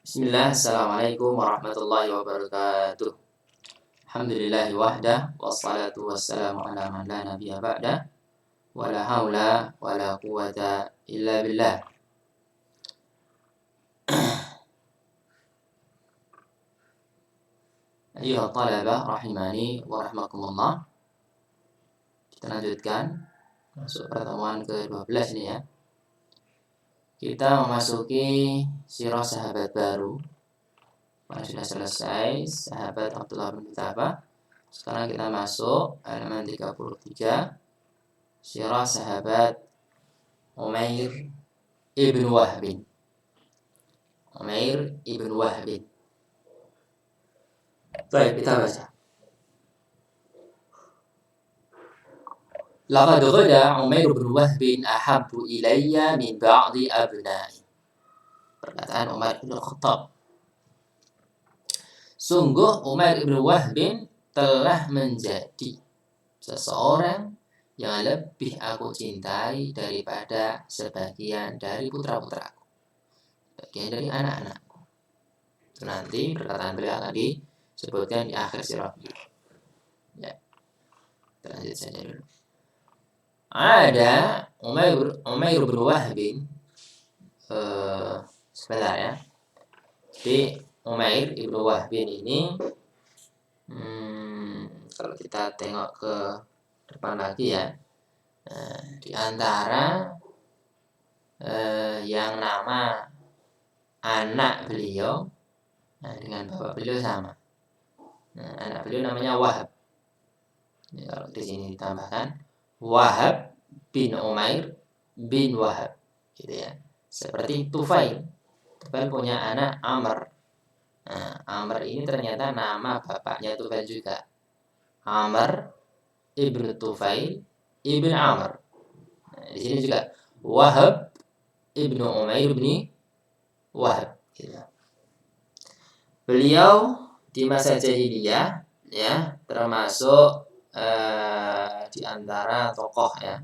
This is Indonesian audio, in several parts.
Bismillah, Assalamualaikum warahmatullahi wabarakatuh. Alhamdulillahi wahdah, wassalatu wassalamu ala man la nabiyya ba'dah, wa la hawla wa la quwata illa billah. Ayuha talabah rahimani wa rahmakumullah. Kita lanjutkan masuk pertemuan ke-12 ini ya. Kita memasuki sirah sahabat baru. Sudah selesai sahabat Abdullah bin Tabah. Sekarang kita masuk halaman 33, sirah sahabat Umair ibn Wahbin. Umair ibn Wahbin. Baik, kita baca. Laqad ghada Umair ibn Wahbin ahabbu ilayya min ba'di abnai. Perkataan Umar ibn Khattab. Sungguh Umair ibn Wahbin telah menjadi seseorang yang lebih aku cintai daripada sebagian dari putra-putraku, sebagian dari anak-anakku. Itu nanti perkataan beliau akan disebutkan di akhir sirah beliau. Ya, kita lanjut saja dulu. Ada Umair bin Wahbin. Sebentar ya. Jadi Umair ibn Wahbin ini, kalau kita tengok ke depan lagi ya, di antara yang nama anak beliau dengan bapak beliau sama. Anak beliau namanya Wahab. Ya, kalau di sini ditambahkan Wahab bin Umair bin Wahab, gitu ya. Seperti Tufail. Tufail punya anak Amr. Nah, Amr ini ternyata nama bapaknya Tufail juga. Amr ibnu Tufail ibn Amr. Nah, di sini juga Wahab ibnu Umair bin Wahab. Gitu. Beliau di masa jahiliyah ya termasuk di antara tokoh ya,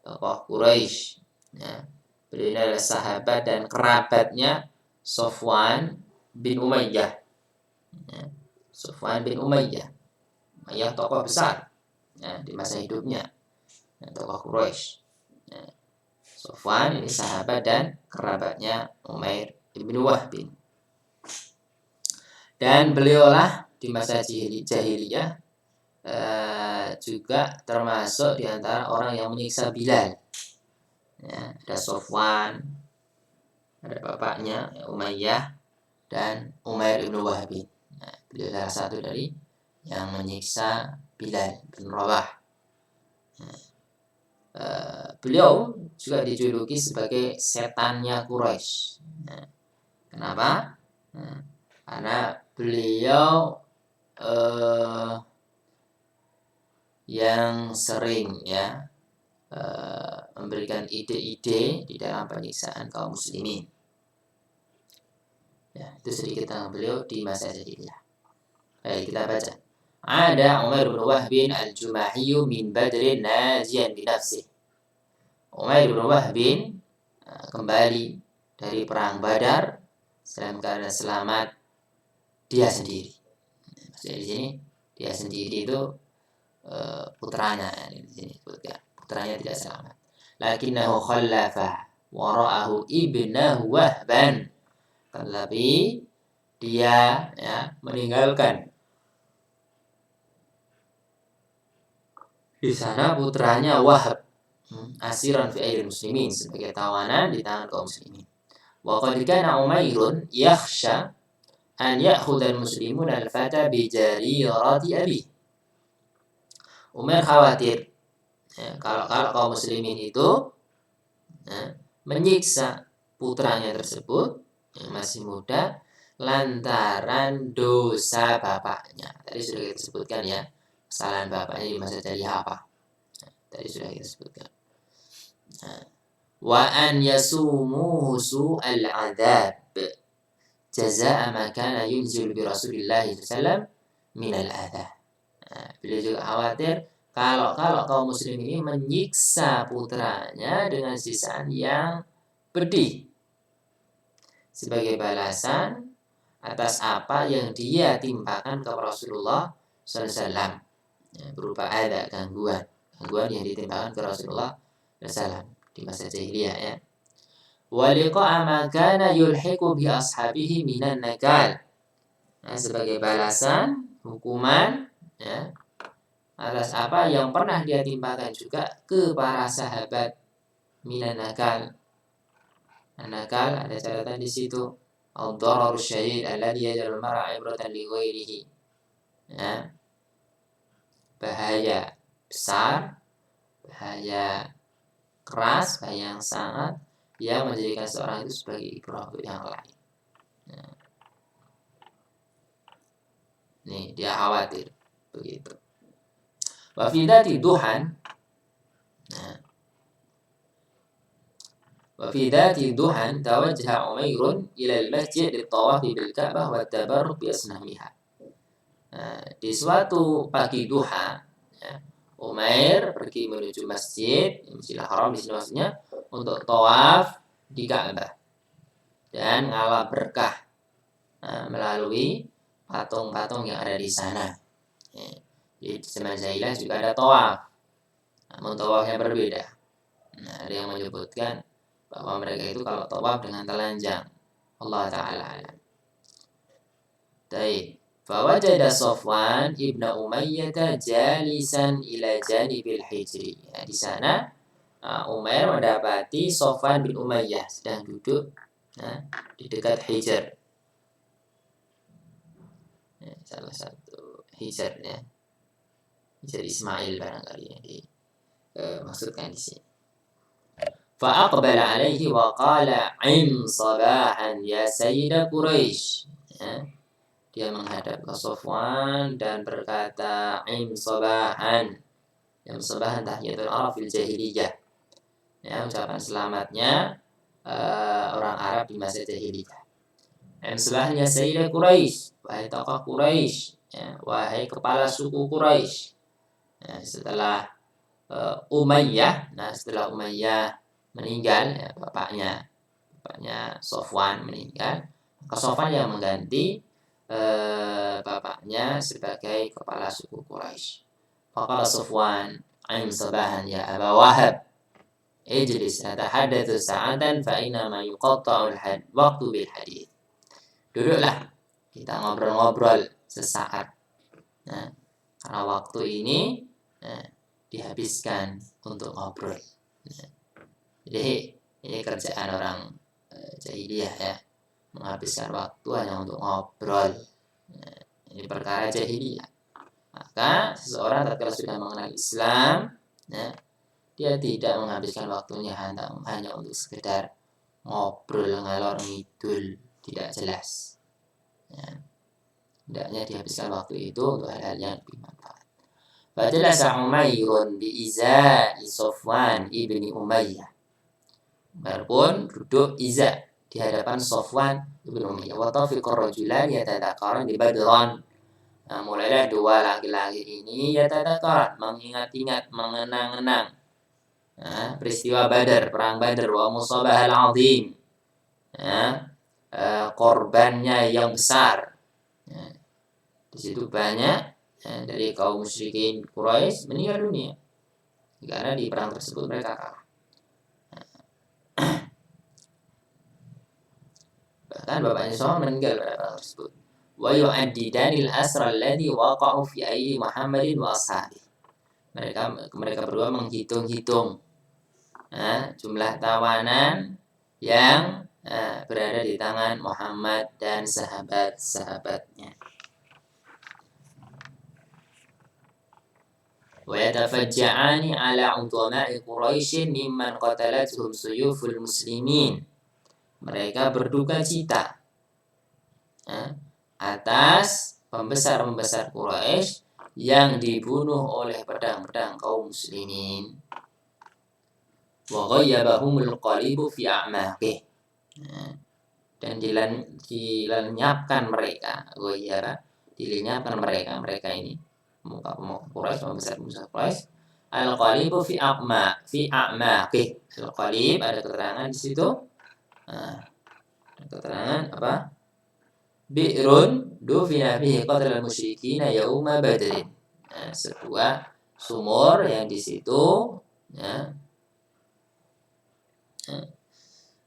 tokoh Quraisy ya. Beliau adalah sahabat dan kerabatnya Sofwan bin Umayyah ya. Sofwan bin Umayyah, Umayyah tokoh besar ya, di masa hidupnya ya, tokoh Quraisy ya. Sofwan ini sahabat dan kerabatnya Umair ibn Wahbin. Dan beliaulah di masa jahiliyah juga termasuk di antara orang yang menyiksa Bilal. Ya, ada Sofwan, ada bapaknya Umayyah dan Umair ibn Wahbin. Nah, beliau salah satu dari yang menyiksa Bilal bin Rabah. Beliau juga dijuluki sebagai setannya Quraisy. Nah, kenapa? Karena beliau yang sering ya memberikan ide-ide di dalam penyiksaan kaum muslimin. Ya, itu sedikit tentang beliau di masa jahiliyah. Baik, kita baca. Ada Umair bin Wahbin al-Jumahi min Badrin najian bi nafsih. Umair bin Wahbin kembali dari perang Badar dalam keadaan selamat dia sendiri. Maksudnya di sini dia sendiri itu putranya di sini disebutkan. Putranya tidak selamat. Lakinnahu khallafa wara'ahu ibnahu Wahban. Tetapi dia ya meninggalkan di sana putranya Wahab, asiran fi aidil muslimin, sebagai tawanan di tangan kaum muslimin. Wa qad kana Umairun yakhsha an ya'khudha al-muslimun al-fata bi jarirati abi. Umar khawatir ya, kalau kaum muslimin itu ya, menyiksa putranya tersebut yang masih muda lantaran dosa bapaknya. Tadi sudah kita sebutkan ya, kesalahan bapaknya di masa jahiliyah apa. Tadi sudah kita sebutkan. Wa an yasumuhu su'al adab jazaa ma kana yunzil bi Rasulillah sallallahu min al-adha. Beliau juga khawatir kalau kaum muslim ini menyiksa putranya dengan siksaan yang pedih, sebagai balasan atas apa yang dia timpakan ke Rasulullah SAW, ya, berupa ada gangguan yang ditimpakan ke Rasulullah SAW di masa jahiliyah, ya. Waliqa'a ma kana yulhiqu bi ashabihi minan nakal, nah, sebagai balasan hukuman, ya, atas apa yang pernah dia timpakan juga ke para sahabat minan nakal. Nakal ada catatan di situ, ad-dararus syadid alladhi yaj'alul mar'a ibratan li ghairihi, ya, bahaya besar, bahaya keras, bahaya yang sangat, yang menjadikan seorang itu sebagai ibrah untuk yang lain. Nah, nih dia khawatir begitu. Wa fi dzati duhan, nah, wa fi dzati duhan tawajjaha Umairun ila al-masjid lit-tawaf bil Ka'bah wa tabarruk bi asnamiha. Nah, di suatu pagi duha, ya, Umair pergi menuju masjid, Masjidil Haram di sini maksudnya, untuk tawaf di Ka'bah dan ngalap berkah, nah, melalui patung-patung yang ada di sana. Ya, di zaman jahiliyah juga ada tawaf, namun tawafnya berbeda. Nah, ada yang menyebutkan bahwa mereka itu kalau tawaf dengan telanjang. Allah Ta'ala alam. Baik. Fawajada Safwan ibn Umayyah jalisan ila janibil hijri. Ya, di sana Umair mendapati Safwan bin Umayyah sedang duduk, nah, di dekat Hijr. Ya, salah satu Hijr, ya. Hijr Ismail barangkali yang dimaksudkan di sini. Fa'aqbala alaihi wa qala im sabahan ya sayyida Quraisy. Ya, dia menghadap ke Safwan dan berkata, im sabahan. Im sabahan tahiyatul Arab fil jahiliyah. Ya, ucapan selamatnya orang Arab di masa jahiliyah. Im sabahan ya sayyida Quraisy, wahai tokoh Quraisy, ya, wahai kepala suku Quraisy. Ya, setelah Umayyah, nah setelah Umayyah meninggal, ya, bapaknya Safwan meninggal, maka Safwan yang mengganti bapaknya sebagai kepala suku Quraisy. Faqala Safwan, "Aim sabahan ya Aba Wahab, ijlis natahaddatsu sa'atan fa inna ma yuqatta'ul waqtu bil hadits." Duduklah, kita ngobrol-ngobrol sesaat. Nah, karena waktu ini dihabiskan untuk ngobrol. Nah, jadi ini kerjaan orang jahiliyah, ya, menghabiskan waktu hanya untuk ngobrol. Nah, ini perkara jahiliyah. Maka seseorang tatkala sudah mengenal Islam, ya, dia tidak menghabiskan waktunya hanya untuk sekedar ngobrol ngalor ngidul tidak jelas. Ya, hendaknya dihabiskan waktu itu untuk hal-hal yang lebih manfaat. Fajalasa Umairun bi izai Safwan ibni Umayyah. Umar pun duduk iza di hadapan Safwan ibn Umayyah. Wa tafiqar rajulan yatadakaran di Badran. Nah, mulailah dua laki-laki ini yatadakaran, mengingat-ingat, mengenang-enang, nah, peristiwa Badar, perang Badar, wa musabahal azim, nah, korbannya yang besar. Nah, di situ banyak dari kaum musyrikin Quraisy meninggal dunia karena di perang tersebut mereka kalah. Bahkan bapaknya Safwan meninggal pada perang tersebut. Wa yu'addidanil asra alladhi waqa'u fi ayyi Muhammadin wa ashabi. Mereka berdua menghitung-hitung jumlah tawanan yang berada di tangan Muhammad dan sahabat-sahabatnya. Wa yatafajja'ani ala udhama'i Quraisy mimman qatalathum suyuful muslimin. Mereka berduka cita atas pembesar-pembesar Quraisy yang dibunuh oleh pedang-pedang kaum muslimin. Wa ghayyabahumul qalibu fi a'maqih. Dan dilenyapkan mereka, mereka ini muka Quraisy, pembesar-pembesar Quraisy. Al-qalibu fi a'maqih. Al-qalib ada keterangan di situ. keterangan apa? Bi'run dufina fihi qatlal musyrikina yauma badrin. Nah, sebuah sumur yang di situ ya,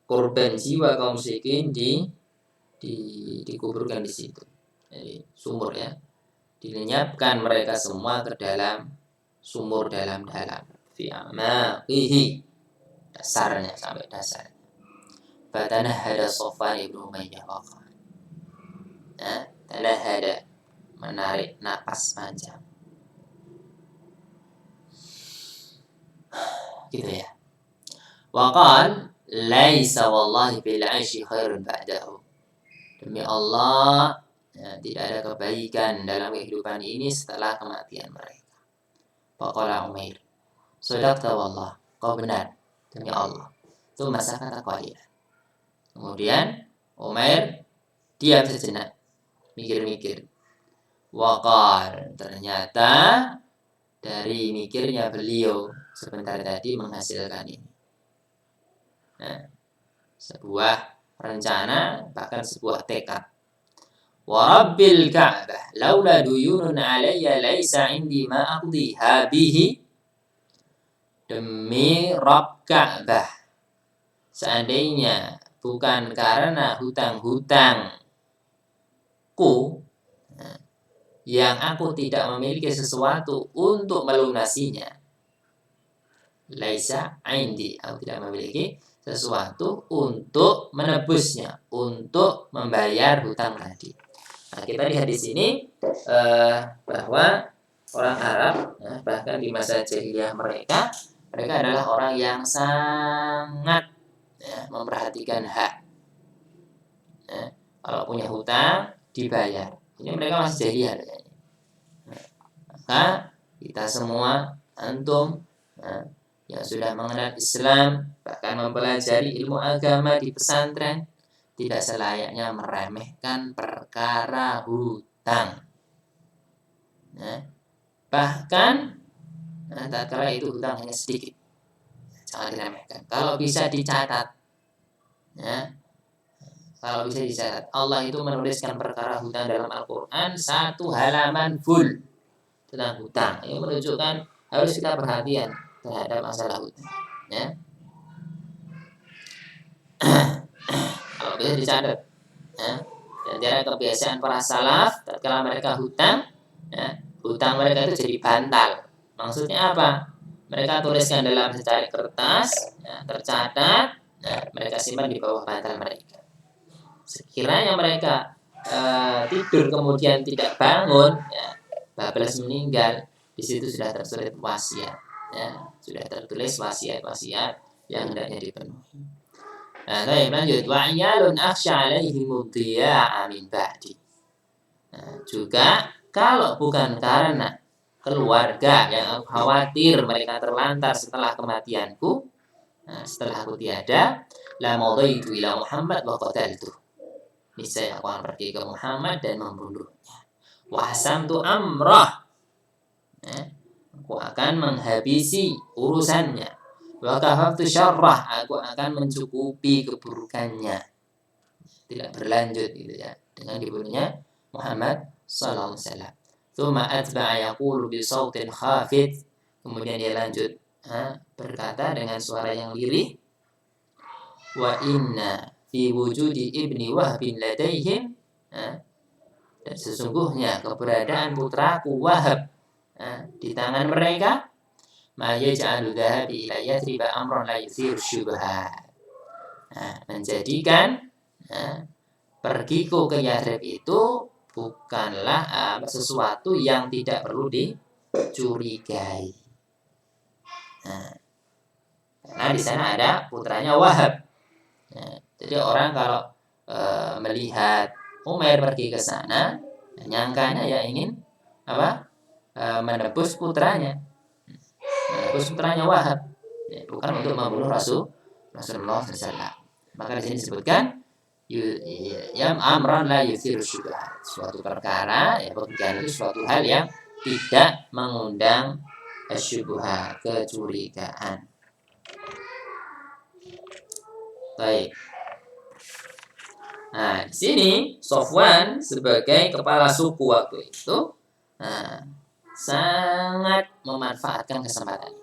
korban jiwa kaum musyrikin dikuburkan di situ. Jadi sumur ya, dilenyapkan mereka semua ke dalam sumur dalam-dalam. Fi amaqihi, dasarnya sampai dasar. Fatanahhada Safwan ibnu Umayyah waqa. Nah, tanahhada menarik napas panjang. Gitu ya. Waqal laisa wallahi bil 'aishi khairun ba'dahu. Demi Allah, ya, tidak ada kebaikan dalam kehidupan ini setelah kematian mereka. Faqala Umair, sadaqta wallah, kau benar demi Allah. Itu masa kata qalilan. Kemudian Umair diam sejenak, mikir-mikir. Waqal, ternyata dari mikirnya beliau sebentar tadi menghasilkan ini. Nah, sebuah rencana, bahkan sebuah tekad. Wa rabbil Ka'bah laula duyunun alayya laisa indi ma aqdiha bihi. Demi Rabb Ka'bah, seandainya bukan karena hutang-hutangku yang aku tidak memiliki sesuatu untuk melunasinya. Laisa indi, aku tidak memiliki sesuatu untuk menebusnya, untuk membayar hutang tadi. Nah, kita lihat di sini bahwa orang Arab, bahkan di masa jahiliyah mereka adalah orang yang sangat memperhatikan hak. Kalau punya hutang dibayar. Ini mereka masih jahiliyah. Maka kita semua, antum yang sudah mengenal Islam, bahkan mempelajari ilmu agama di pesantren, tidak selayaknya meremehkan perkara hutang. Bahkan tak kala itu hutang hanya sedikit, jangan diremehkan. Kalau bisa dicatat, kalau bisa dicatat, Allah itu menuliskan perkara hutang dalam Al-Quran 1 halaman full tentang hutang. Ini menunjukkan harus kita perhatian terhadap masalah hutang. Kalau bisa dicatat, dan antara kebiasaan para salaf, tatkala mereka hutang, hutang mereka itu jadi bantal. Maksudnya apa? Mereka tuliskan dalam secari kertas, tercatat, mereka simpan di bawah bantal mereka. Sekiranya mereka tidur kemudian tidak bangun, bablas meninggal, di situ sudah tertulis wasiat, sudah tertulis wasiat-wasiat yang hendaknya dipenuhi. Nah, lanjut. Wa iyalun akhsha alaihim dhiya'a min ba'di. Juga kalau bukan karena keluarga yang aku khawatir mereka terlantar setelah kematianku, setelah aku tiada, la madaitu ila Muhammad wa qataltu. Niscaya aku akan pergi ke Muhammad dan membunuhnya. Wa hasamtu amrah. Aku akan menghabisi urusannya. Wa kafaftu syarrah, aku akan mencukupi keburukannya. Tidak berlanjut gitu ya dengan dibunuhnya Muhammad sallallahu alaihi wasallam. Tsumma atba'a yaqulu bi sautin khafid. Kemudian dia lanjut berkata dengan suara yang lirih, wa inna fi wujudi ibni Wahbin ladaihim, dan sesungguhnya keberadaan putraku Wahab di tangan mereka, ma yaj'alu dhahabi ila Yathriba amran la yuthiru syubhat. Menjadikan pergiku ke Yathrib itu bukanlah sesuatu yang tidak perlu dicurigai. Karena di sana ada putranya Wahab. Jadi orang kalau melihat Umair pergi ke sana, nyangkanya ya ingin menebus putranya. Putranya Wahab, bukan untuk membunuh Rasulullah SAW. Maka di sini disebutkan amran la yuthiru syubhat, suatu perkara, pekerjaan itu suatu hal yang tidak mengundang syubhat, kecurigaan. Baik. Nah, di sini Sofwan sebagai kepala suku waktu itu sangat memanfaatkan kesempatan.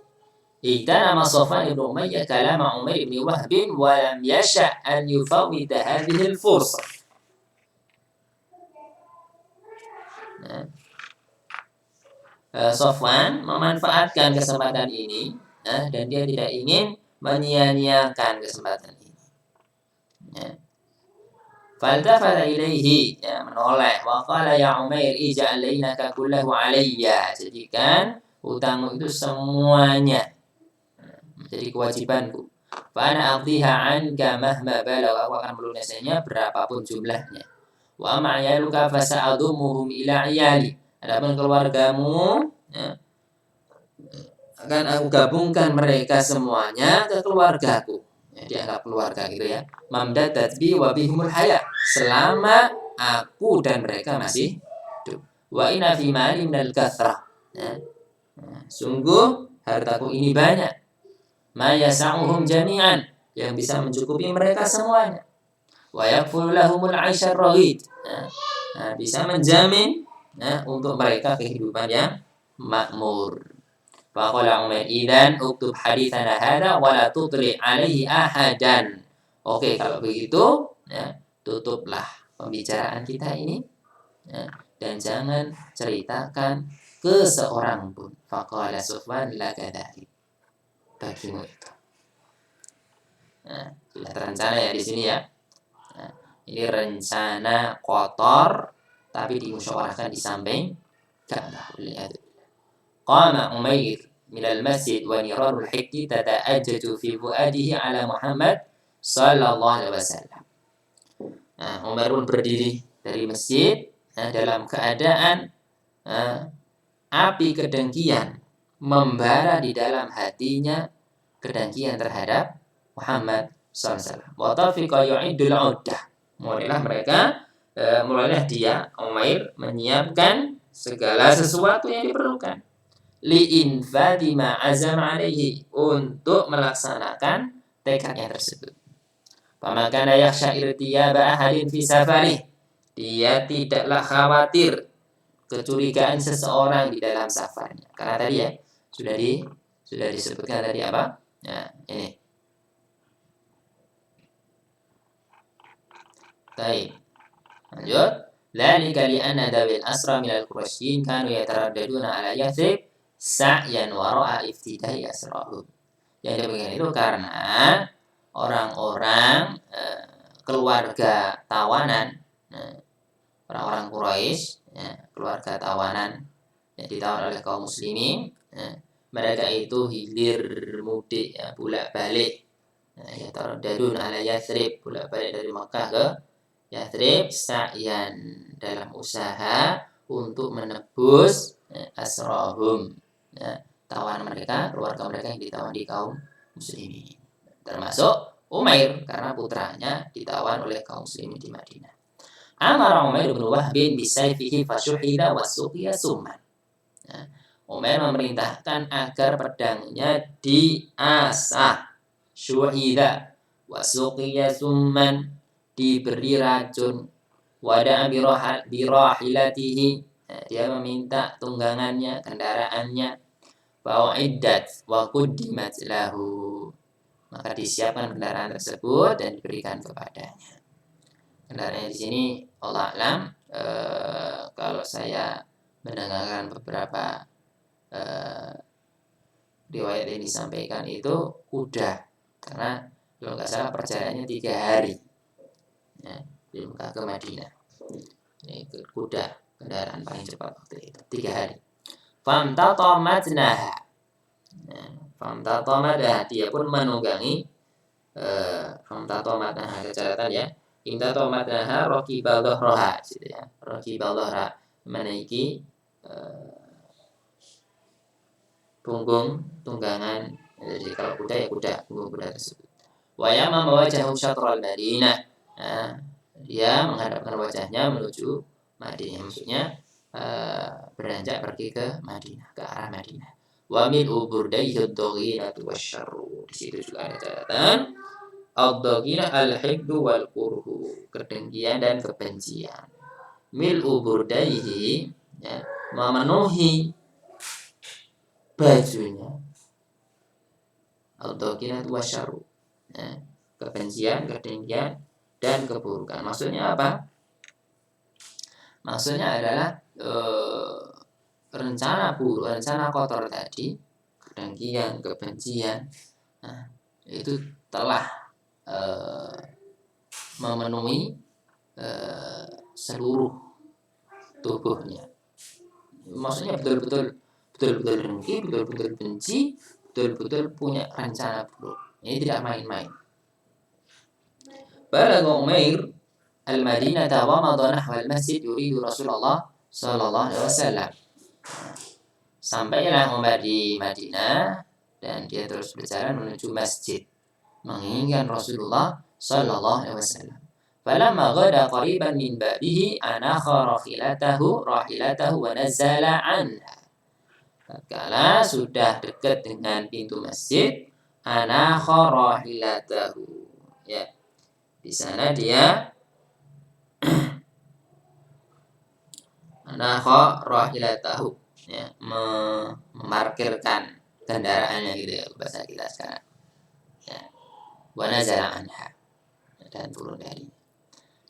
اغتنم صفوان بن أمية كلام عمير بن وهب ولم يشأ أن يفوت هذه الفرصة. Sofwan memanfaatkan kesempatan ini dan dia tidak ingin menyia-nyiakan kesempatan ini. Faltafata ilaihi, menoleh, wa qala ya Umair ij'al lainaka kullahu alayya, jadikan hutangmu itu semuanya menjadi kewajibanku. Fa ana aqdiha anka mahma balagha, aku akan melunasinya berapapun jumlahnya. Wa ma yaluka fasa'adumuhum ila iyali, adapun keluargamu akan aku gabungkan mereka semuanya ke keluargaku. Dianggap keluarga gitu ya. Mamdadat bi wa bihumul haya, selama aku dan mereka masih hidup. Wa inna fi mali minal kathrah, sungguh hartaku ini banyak. Ma yasa'uhum jami'an, yang bisa mencukupi mereka semuanya. Wa yakfulu lahumul 'aisyar raghid, bisa menjamin untuk mereka kehidupan yang makmur. Faqala Umair idzan uktub haditsana hadza wa la tutli alaihi ahadan. Oke, kalau begitu tutuplah pembicaraan kita ini dan jangan ceritakan ke seorang pun. Faqala Sufyan la kadzalik. Bagimu itu. Sudah terencana ya di sini ya. Ini rencana kotor tapi dimusyawarahkan di samping Ka'bah. Qama Umair minal masjid wa nirarul hikki tata'ajjaju fi fuadihi ala Muhammad sallallahu alaihi wasallam. Umar pun berdiri dari masjid dalam keadaan api kedengkian membara di dalam hatinya, kedengkian terhadap Muhammad sallallahu alaihi wasallam. Wa tafiqa yu'iddul 'uddah. Mulailah dia Umair menyiapkan segala sesuatu yang diperlukan. Li'infadi ma'azam alaihi, untuk melaksanakan tekadnya tersebut. Pamakana yakhsha irtiyaba ahadin fi safarih, dia tidaklah khawatir kecurigaan seseorang di dalam safarnya. Karena tadi ya sudah disebutkan tadi apa? Nah, ini. Baik. Lanjut. Dzalika li'anna dawil asra minal quraisyin kanu yataraddaduna ala Yathrib sa'yan wara'a iftidai asrahum. Yang demikian itu karena orang-orang keluarga tawanan, orang-orang Quraisy, keluarga tawanan yang ditawan oleh kaum muslimin, mereka itu hilir mudik, bolak-balik, yataraddadun ala Yathrib, bolak-balik dari Makkah ke Yathrib sa'yan, dalam usaha untuk menebus asrahum, tawanan mereka, keluarga mereka yang ditawan di kaum muslimin, termasuk Umair karena putranya ditawan oleh kaum muslimin di Madinah. Amara Umair bin Wahb bisayfihi fasyuhida wasuqiya summan. Umair memerintahkan agar pedangnya diasah, syuhida, wasuqiya summan, diberi racun, wada'a birahilatihi, dia meminta tunggangannya, kendaraannya, fa'iddat wa quddimat lahu, maka disiapkan kendaraan tersebut dan diberikan kepadanya. Kendaraan di sini Allah alam, kalau saya mendengarkan beberapa riwayat yang disampaikan itu kuda, karena kalau nggak salah perjalanannya 3 hari di Mekah ke Madinah. Ini kuda, kendaraan paling cepat waktu itu 3 hari. Famtatamatnaha, famtatamatnaha, dia pun menunggangi famtatamatnaha, catatan ya. Imtatamatnaha raqibal dhahraha, gitu ya. Raqibal dhahra, menaiki punggung tunggangan. Jadi kalau kuda ya kuda, punggung kuda tersebut. Wa yamma wajahu syatral Madinah, dia menghadapkan wajahnya menuju Madinah, maksudnya beranjak pergi ke Madinah, ke arah Madinah. Wa min uburdaihi ad-daghinatu wasyarru, di situ juga ada catatan Ad-dhagina al-hibdu wal kurhu, kedengkian dan kebencian. Mil'u burdaihi, ya, memenuhi bajunya. Ad-dhagina wa syarru, ya, kebencian, kedengkian dan keburukan. Maksudnya apa? Maksudnya adalah rencana buruk, rencana kotor tadi, kedengkian, kebencian, nah, itu telah memenuhi seluruh tubuhnya. Maksudnya betul-betul dengki, betul-betul benci, betul-betul punya rencana buruk. Ini tidak main-main. Balagha Umair al-Madinah wa madha nahwa al-masjid yuridu Rasulullah sallallahu alaihi wasallam. Sampailah Umar di Madinah dan dia terus berjalan menuju masjid menginginkan Rasulullah sallallahu alaihi wasallam. Falamma ghada qariban min babihi anakha rahilatahu wa nazala anha. Tatkala sudah dekat dengan pintu masjid, anakha rahilatahu. Ya. Di sana dia anakha rahilatahu, ya, memarkirkan kendaraannya gitu ya bahasa kita sekarang. Ya. Wa nazala anha, dan turun dari.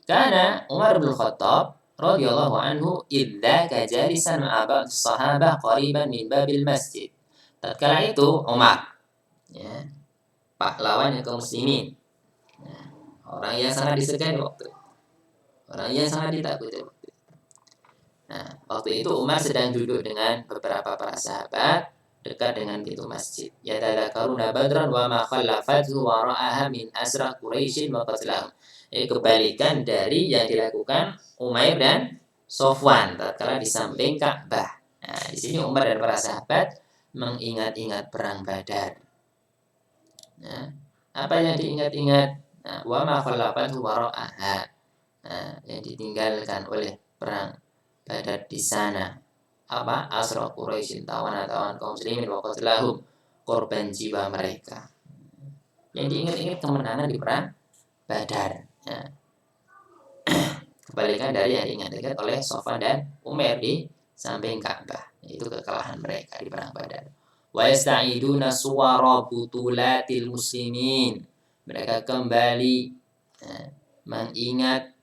Karena Umar bin Khattab radhiyallahu anhu idza kajalisan ma'a ba'd sahabah qariban min babil masjid. Tatkala itu Umar, ya, pahlawan kaum muslimin, ya, orang yang sangat disegani waktu, orang yang sangat ditakuti waktu. Nah, waktu itu Umar sedang duduk dengan beberapa para sahabat dekat dengan pintu masjid. Yatadzakaruna badran wa ma khallafathu wara'aha min asra Quraisyin wa qatlahum. Kebalikan dari yang dilakukan Umair dan Sofwan tatkala di samping Ka'bah. Nah, di sini Umar dan para sahabat mengingat-ingat perang Badar. Nah, apa yang diingat-ingat? Nah, wa ma khallafathu wara'aha. Nah, yang ditinggalkan oleh perang Badar di sana. Apa? Asra Quraisyin, tawanan kaum muslimin wa qatlahum, korban jiwa mereka. Yang diingat-ingat kemenangan di perang Badar. Ya. Kebalikan dari yang diingat-ingat oleh Sofwan dan Umar di samping Ka'bah, yaitu kekalahan mereka di perang Badar. Wa yasta'iduna suwara butulatil muslimin. Mereka kembali, ya, mengingat,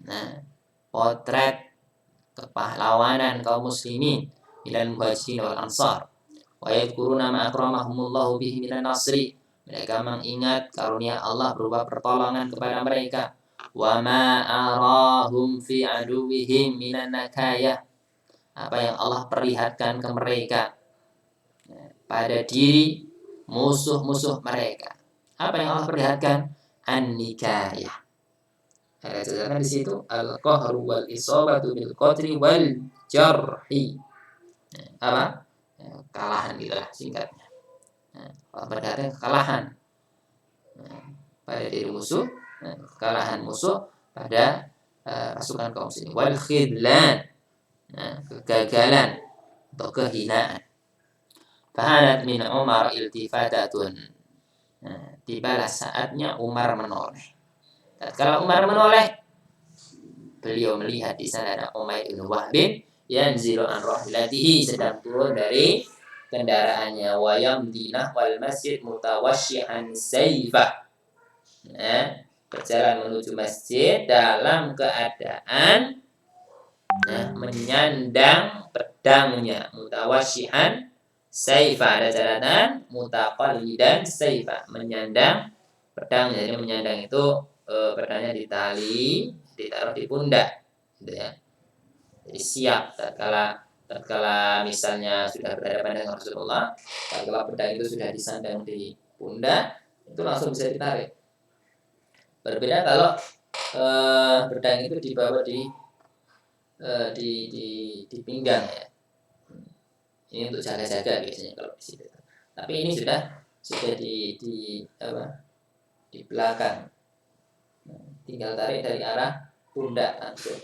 nah, potret kepahlawanan kaum muslimin minal muhajirin wal ansar. Wa yadhkuruna ma akramahumullahu bihi minan nasri. Mereka mengingat karunia Allah berupa pertolongan kepada mereka. Wa ma arahum fi aduwihim minan nakayah. Apa yang Allah perlihatkan ke mereka pada diri musuh-musuh mereka. Apa yang Allah perlihatkan? An-nikayah. Ada di situ al-qahru wal isabatu bil qatri wal jarhi. Apa? Kekalahan itulah singkatnya. Allah berkata kekalahan pada diri musuh, kekalahan musuh pada pasukan kaum muslimin. Wal khidlan, kegagalan atau kehinaan. Fahanat min Umar iltifatatun. Tibalah saatnya Umar menoleh. Tatkala Umar menoleh, beliau melihat di sana ada Umair bin Wahbin yanzilu an rahilatihi, sedang turun dari kendaraannya, wa yamdinah wal masjid mutawashshihan sayfah. Nah, berjalan menuju masjid dalam keadaan, nah, menyandang pedangnya, mutawashshihan sayfah, ada catatan mutaqallidan sayfah, menyandang pedang. Jadi menyandang itu pedangnya ditali, ditaruh di pundak, gitu ya. Jadi siap tatkala misalnya sudah berhadapan dengan Rasulullah, tatkala pedang itu sudah disandang di pundak, itu langsung bisa ditarik. Berbeda kalau pedang itu dibawa di pinggang, ya. Ini untuk jaga-jaga biasanya kalau di situ. Tapi ini sudah di belakang. Tinggal tarik dari arah pundak langsung.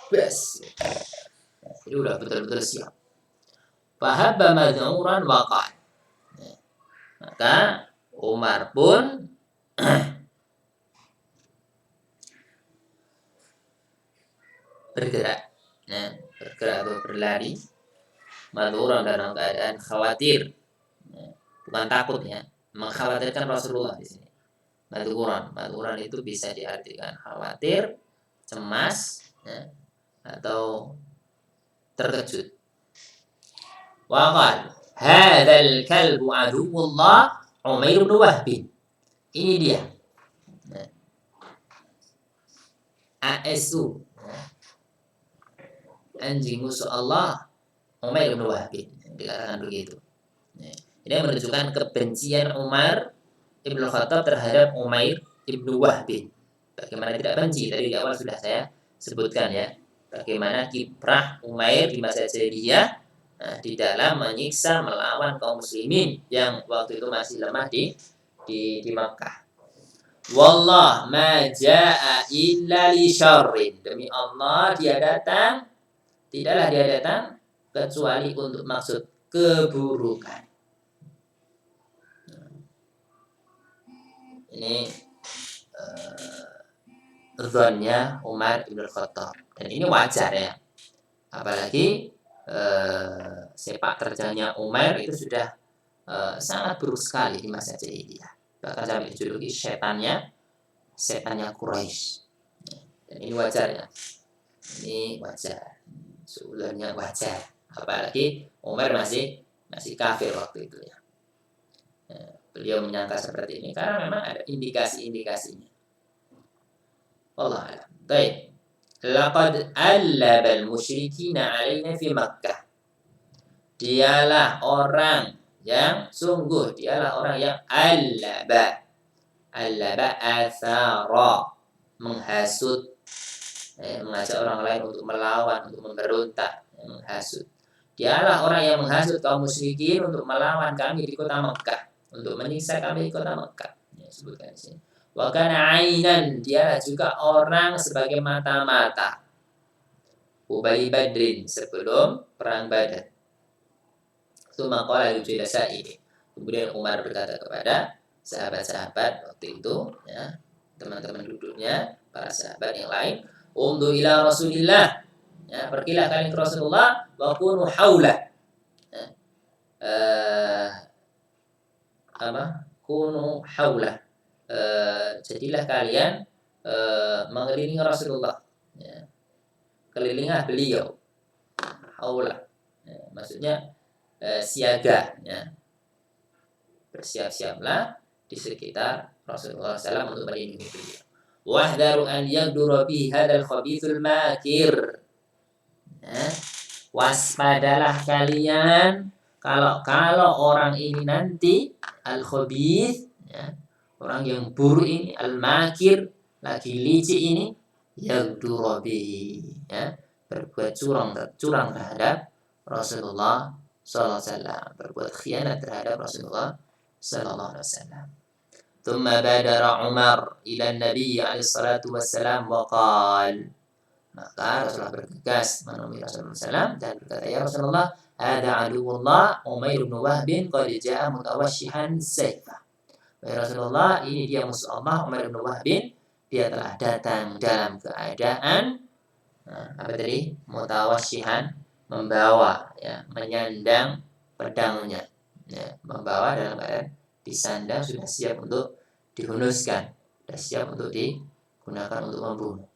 Bas. Jadi udah betul-betul siap. Fahabba mad'uran waqan. Maka Umar pun bergerak. Nah, bergerak atau berlari. Madhuran dalam keadaan khawatir. Bukan takut ya. Mengkhawatirkan Rasulullah di sini. Madhuran itu bisa diartikan khawatir, cemas, ya, atau terkejut. Waqal hadzal kalbu aduwwullah Umair bin Wahb. Ini dia. ASU. Anjing musuh Allah Umair bin Wahb. Dikatakan begitu. Ini menunjukkan kebencian Umar Ibnu Khattab terhadap Umair Ibnu Wahb. Bagaimana tidak benci? Tadi di awal sudah saya sebutkan ya. Bagaimana kiprah Umair di masa jahiliyah di dalam menyiksa melawan kaum muslimin yang waktu itu masih lemah di Makkah. Wallah ma jaa illa li syarrin. Demi Allah tidaklah dia datang kecuali untuk maksud keburukan. Ini ridhonya Umar bin Khattab, dan ini wajar ya, apalagi sepak terjangnya Umar itu sudah sangat buruk sekali di masa jahiliyah, bahkan sampai dijuluki setannya Quraisy, dan ini wajar ya, ini wajar, sebenarnya wajar, apalagi Umar masih kafir waktu itu ya. Beliau menyangka seperti ini karena memang ada indikasi-indikasinya. Allah alam. Baik. Laqad allabal musyrikina alaina fi Makkah. Dialah orang yang allaba. Allaba athara, menghasut, mengajak orang lain untuk melawan, untuk memberontak, menghasut. Dialah orang yang menghasut kaum musyrikin untuk melawan kami di kota Makkah, untuk menyiksa kami di kota Makkah. Ya, sebutkan di sini. Wa kana ainan, dia juga orang sebagai mata-mata. Ubay Badrin, sebelum perang Badar. Itu maqala ini. Kemudian Umar berkata kepada sahabat-sahabat waktu itu, ya, teman-teman duduknya, para sahabat yang lain, umdu ila Rasulillah, ya, pergilah kalian ke Rasulullah, wa kunu haulah, ya, kunu haulah, jadilah kalian mengelilingi Rasulullah, ya, kelilinglah beliau, haulah, ya, maksudnya siaga, ya, bersiap-siaplah di sekitar Rasulullah SAW untuk melindungi beliau. Wahdaru an yagdura bi hadzal khabithul makir. Ya, waspadalah kalian kalau orang ini nanti al-khabith, ya, orang yang buruk ini, al-makir, lagi licik ini, yagdura bihi, ya, berbuat curang terhadap Rasulullah sallallahu alaihi wasallam, berbuat khianat terhadap Rasulullah sallallahu alaihi wasallam. Thumma badara Umar ila Nabi alaihi salatu wassalam wa qala, maka Rasulullah bergegas menemui Rasulullah SAW dan berkata, ya Rasulullah, ada aduwullah Umair bin Wahb qad jaa mutawashshihan sayfa. Ya Rasulullah, ini dia musuh Allah Umair bin Wahb, dia telah datang dalam keadaan apa tadi? Mutawashshihan, membawa, ya, menyandang pedangnya, ya, membawa dalam keadaan disandang, sudah siap untuk dihunuskan, sudah siap untuk digunakan untuk membunuh.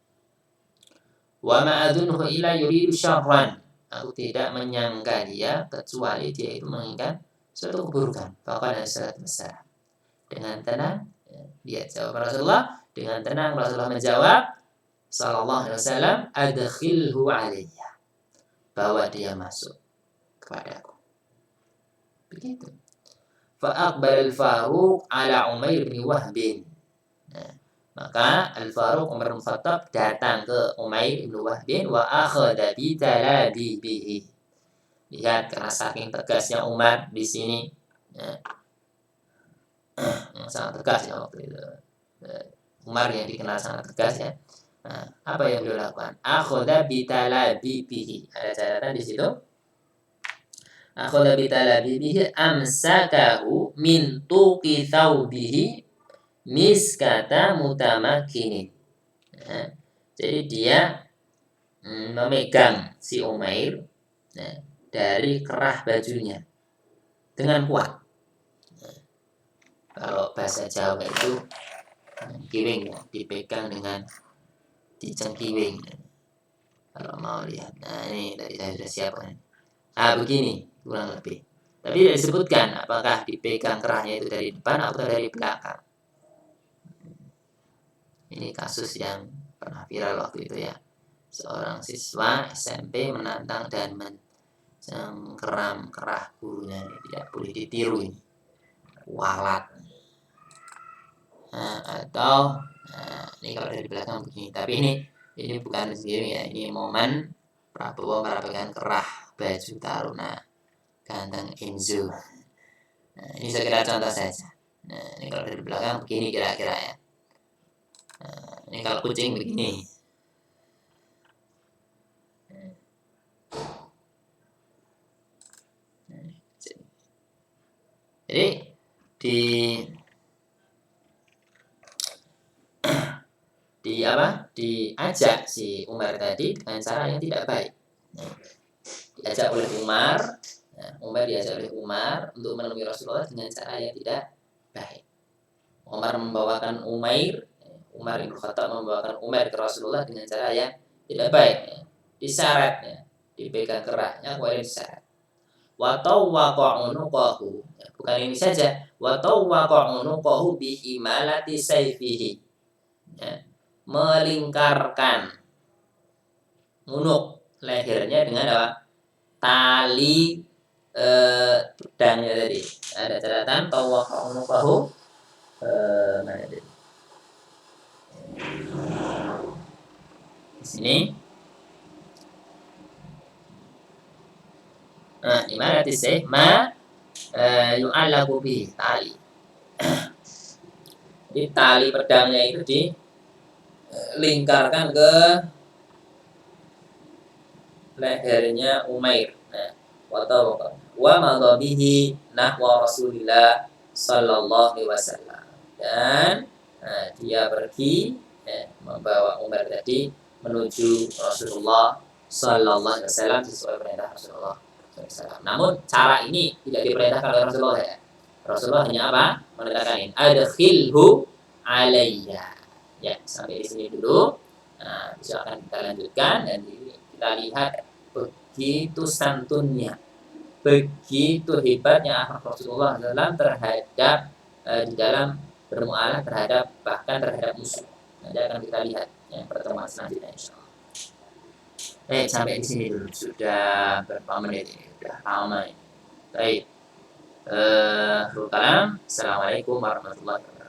Wa ma adunhu illa yuridu syarran, aku tidak menyangka dia kecuali dia itu menginginkan suatu keburukan. Faqala sallallahu alaihi wasallam, dengan tenang, ya, dia jawab Rasulullah dengan tenang. Rasulullah menjawab sallallahu alaihi wasallam, adkhilhu alayya, bawa dia masuk kepadaku. Begitu. Fa aqbal al-Faruq ala Umair bin Wahb. Nah, maka Al-Faruq Umar bin Khattab datang ke Umair bin Wahb wa akhadha bi talabihi. Lihat karena saking tegasnya Umar di sini, ya, sangat tegas ya waktu itu. Umar yang dikenal sangat tegas ya. Nah, apa yang beliau lakukan? Akhadha bi talabihi. Ada catatan di situ. Akhadha bi talabihi amsakahu min tuqi thawbihi miskata mutamakinin. Nah, jadi dia memegang si Umair dari kerah bajunya dengan kuat. Kalau bahasa Jawa itu kiwing ya, dipegang dengan dicengkiwing. Kalau mau lihat, nah ini tadi saya sudah siapkan. Begini kurang lebih. Tapi tidak disebutkan apakah dipegang kerahnya itu dari depan atau dari belakang. Ini kasus yang pernah viral waktu itu ya. Seorang siswa SMP menantang dan mencengkeram kerah gurunya. Tidak boleh ditiru ini. Walat. Atau ini kalau dari belakang begini. Tapi ini bukan segini ya. Ini momen Prabowo merapikan kerah baju taruna ganteng Enzo. Nah, ini saya kira contoh saja. Nah, ini kalau dari belakang begini kira-kira ya. Ini kalau kucing begini. Jadi diajak si Umar tadi dengan cara yang tidak baik. Diajak oleh Umar, diajak oleh Umar untuk menemui Rasulullah dengan cara yang tidak baik. Umar membawakan Umar bin Khattab membawakan Umar ke Rasulullah dengan cara yang tidak baik. Disyarat, dipegang kerahnya kemudian disyarat. Wa tawwaqa unuqahu. Bukan ini saja, wa tawwaqa unuqahu bi imalati sayfihi. Melingkarkan unuk lehernya dengan apa? Tali pedangnya tadi. Ada catatan tawwaqa unuqahu mana tadi? Di sini. Imarati sayf ma yu'allaqu bi tali. Jadi tali pedangnya itu dilingkarkan ke lehernya Umair. Wa madhabihi nahwa Rasulillah sallallahu alaihi wasallam. Dan dia pergi membawa Umar tadi menuju Rasulullah sallallahu alaihi wasallam sesuai perintah Rasulullah. Namun cara ini tidak diperintahkan oleh Rasulullah ya. Rasulullah hanya apa? Menetapkan adkhilhu alayya. Ya, sampai di sini dulu. Nah, besok akan kita lanjutkan dan kita lihat begitu santunnya, begitu hebatnya Rasulullah dalam terhadap di dalam bermuamalah bahkan terhadap musuh. Nanti akan kita lihat pertemuan selanjutnya insyaallah. Sampai di sini dulu. Sudah berapa menit ini? Sudah lama ini. Baik. Assalamualaikum warahmatullahi wabarakatuh.